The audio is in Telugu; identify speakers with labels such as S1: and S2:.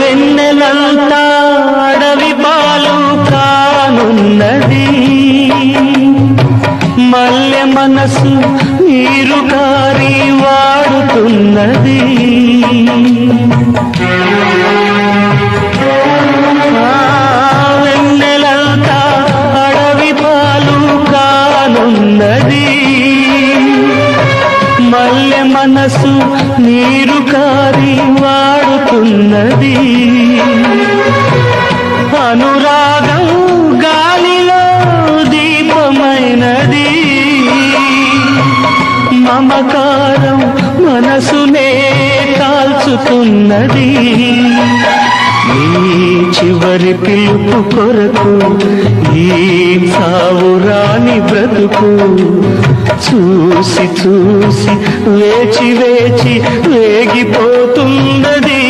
S1: వెన్నెలంతా అడవి పాలు కానున్నది, మల్లె మనసు నీరు కారి వాడుతున్నది. వెన్నెలంతా అడవి పాలు కానున్నది, మల్లె మనసు నీరు కారి వాడుతున్నది. అనురాగం గాలిలో దీపమైనది, మమకారం మనసునే కాల్చుతున్నది. ఈ చివరి పిలుపు కొరకు ఈ సావురాని బ్రతుకు చూసి చూసి వేచి వేచి వేగిపోతున్నది.